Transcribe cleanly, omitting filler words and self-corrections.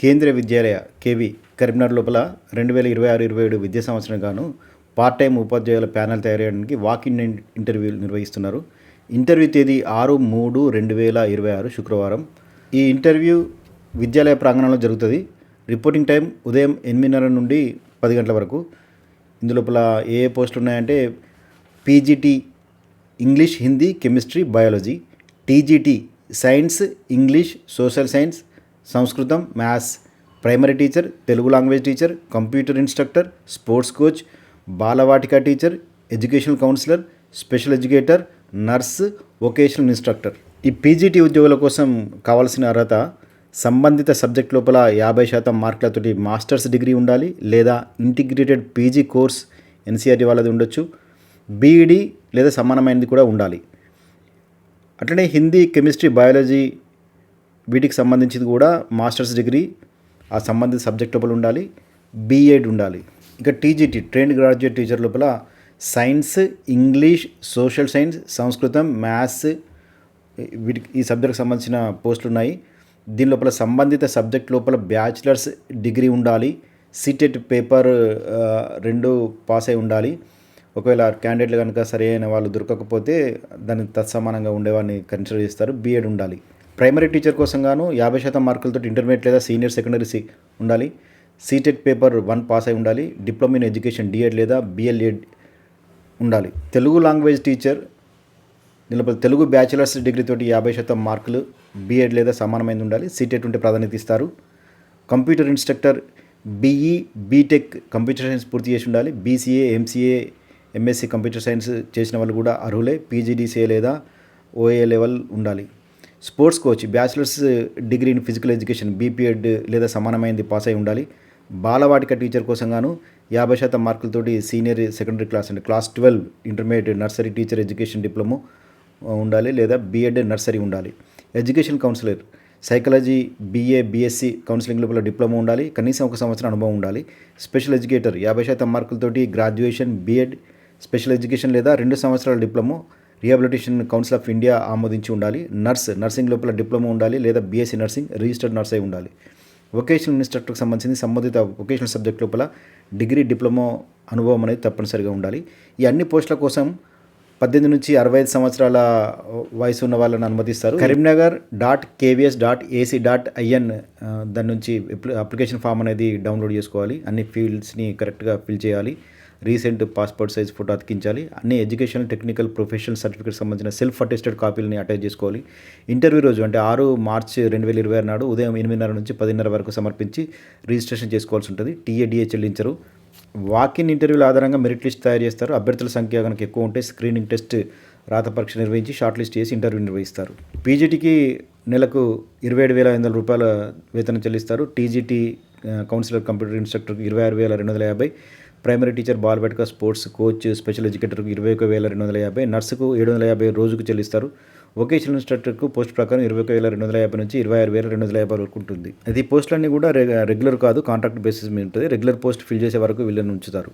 Kendriya Vidyalaya KV Karimnagar లోపల 2026-27 విద్యా సంవత్సరం గాను పార్ట్ టైం ఉపాధ్యాయుల ప్యానెల్ తయారు చేయడానికి వాక్-ఇన్ ఇంటర్వ్యూలు నిర్వహిస్తున్నారు. ఇంటర్వ్యూ తేదీ 6/3/2026 శుక్రవారం. ఈ ఇంటర్వ్యూ విద్యాలయ ప్రాంగణంలో జరుగుతుంది. రిపోర్టింగ్ టైం ఉదయం 8:30 నుండి 10 గంటల వరకు. ఇందులోపల ఏ పోస్టులు ఉన్నాయంటే PGT English, Hindi, chemistry, biology, TGT science, English, social science, సంస్కృతం, maths, primary teacher, Telugu language teacher, computer instructor, sports coach, బాలవాటిక teacher, educational counsellor, special educator, nurse, vocational instructor. ఈ పీజీటీ ఉద్యోగుల కోసం కావాల్సిన అర్హత సంబంధిత సబ్జెక్ట్ లోపల 50% మార్కులతోటి మాస్టర్స్ డిగ్రీ ఉండాలి, లేదా ఇంటిగ్రేటెడ్ పీజీ కోర్స్ ఎన్సీఆర్టీ వాళ్ళది ఉండొచ్చు, బీఈడీ లేదా సమానమైనది కూడా ఉండాలి. అట్లనే హిందీ, కెమిస్ట్రీ, బయాలజీ వీటికి సంబంధించింది కూడా మాస్టర్స్ డిగ్రీ ఆ సంబంధిత సబ్జెక్ట్ లోపల ఉండాలి, బీఎడ్ ఉండాలి. ఇక టీజీటీ ట్రైన్డ్ గ్రాడ్యుయేట్ టీచర్ లోపల సైన్స్, ఇంగ్లీష్, సోషల్ సైన్స్, సంస్కృతం, మ్యాథ్స్ వీటికి ఈ సబ్జెక్ట్కి సంబంధించిన పోస్టులు ఉన్నాయి. దీని లోపల సంబంధిత సబ్జెక్ట్ లోపల బ్యాచిలర్స్ డిగ్రీ ఉండాలి, సీటెట్ పేపర్ 2 పాస్ అయి ఉండాలి. ఒకవేళ క్యాండిడేట్లు కనుక సరి అయిన వాళ్ళు దొరకకపోతే దానికి తత్సమానంగా ఉండేవాడిని కన్సిడర్ చేస్తారు. బీఎడ్ ఉండాలి. ప్రైమరీ టీచర్ కోసం గాను 50% మార్కులతో ఇంటర్మీడియట్ లేదా సీనియర్ సెకండరీ ఉండాలి, సీటెట్ పేపర్ 1 పాస్ అయి ఉండాలి, డిప్లొమా ఇన్ ఎడ్యుకేషన్ డిఎడ్ లేదా బిఎల్ఎడ్ ఉండాలి. తెలుగు లాంగ్వేజ్ టీచర్ దీనిలో తెలుగు బ్యాచిలర్స్ డిగ్రీ తోటి 50% మార్కులు, బీఎడ్ లేదా సమానమైనది ఉండాలి, సీటెట్ ఉంటే ప్రాధాన్యత ఇస్తారు. Computer instructor BE, BTech computer science పూర్తి చేసి ఉండాలి, BCA, MCA, MSc computer science చేసిన వాళ్ళు కూడా అర్హులే, పీజీడీసీఏ లేదా ఓఏ లెవెల్ ఉండాలి. Sports coach bachelors degree in physical education BPEd లేదా సమానమైనది పాస్ అయి ఉండాలి. బాలవాటిక టీచర్ కోసం గాను 50% మార్కులతోటి సీనియర్ సెకండరీ క్లాస్ అంటే class 12 intermediate nursery teacher education diploma ఉండాలి, లేదా బీఎడ్ నర్సరీ ఉండాలి. Education counsellor psychology BA, BSc counselling లోపల డిప్లొమా ఉండాలి, కనీసం 1 సంవత్సరం అనుభవం ఉండాలి. స్పెషల్ ఎడ్యుకేటర్ 50% మార్కులతోటి గ్రాడ్యుయేషన్, బీఎడ్, స్పెషల్ ఎడ్యుకేషన్ లేదా 2 సంవత్సరాల diploma rehabilitation council of India ఆమోదించి ఉండాలి. నర్సింగ్ లోపల డిప్లొమా ఉండాలి, లేదా బీఎస్సీ నర్సింగ్ రిజిస్టర్డ్ నర్స్ అయి ఉండాలి. వొకేషనల్ ఇన్స్ట్రక్టర్కి సంబంధించి సంబంధిత వొకేషనల్ సబ్జెక్ట్ లోపల డిగ్రీ, డిప్లొమా అనుభవం అనేది తప్పనిసరిగా ఉండాలి. ఈ అన్ని పోస్టుల కోసం 18 నుంచి 65 సంవత్సరాల వయసు ఉన్న వాళ్ళని అనుమతిస్తారు. karimnagar.kvs.ac.in దాని నుంచి అప్లికేషన్ ఫామ్ అనేది డౌన్లోడ్ చేసుకోవాలి. అన్ని ఫీల్డ్స్ని కరెక్ట్గా ఫిల్ చేయాలి. రీసెంట్ పాస్పోర్ట్ సైజ్ ఫోటో అతికించాలి. అన్ని ఎడ్యుకేషనల్, టెక్నికల్, ప్రొఫెషనల్ సర్టిఫికేట్ సంబంధించిన సెల్ఫ్ అటెస్టెడ్ కాపీలని అటాచ్ చేసుకోవాలి. ఇంటర్వ్యూ రోజు అంటే 6 మార్చి 2026 నాడు ఉదయం 8:30 నుంచి 10:30 వరకు సమర్పించి రిజిస్ట్రేషన్ చేసుకోవాల్సి ఉంటుంది. టీఏడిఏ చెల్లించరు. వాక్-ఇన్ ఇంటర్వ్యూల ఆధారంగా మెరిట్ లిస్ట్ తయారు చేస్తారు. అభ్యర్థుల సంఖ్య కనుక ఎక్కువ ఉంటే స్క్రీనింగ్ టెస్ట్, రాత పరీక్ష నిర్వహించి షార్ట్ లిస్ట్ చేసి ఇంటర్వ్యూ నిర్వహిస్తారు. పీజీటీకి నెలకు 27,500 రూపాయల వేతనం చెల్లిస్తారు. టీజీటీ కౌన్సిలర్ కంప్యూటర్ ఇన్స్ట్రక్టర్కి 26,250, ప్రైమరీ టీచర్, బాలవాటిక, స్పోర్ట్స్ కోచ్, స్పెషల్ ఎడ్యుకేటర్కు 21,250, నర్సుకు 750 రోజుకు చెల్లిస్తారు. వొకేషనల్ ఇన్స్ట్రక్టర్కు పోస్ట్ ప్రకారం 21,250 నుంచి 26,250 వరకు ఉంటుంది. అది పోస్టులన్నీ కూడా రెగ్యులర్ కాదు, కాంట్రాక్ట్ బేసిస్ మీద ఉంటుంది. రెగ్యులర్ పోస్ట్ ఫిల్ చేసే వరకు వీళ్ళని ఉంచుతారు.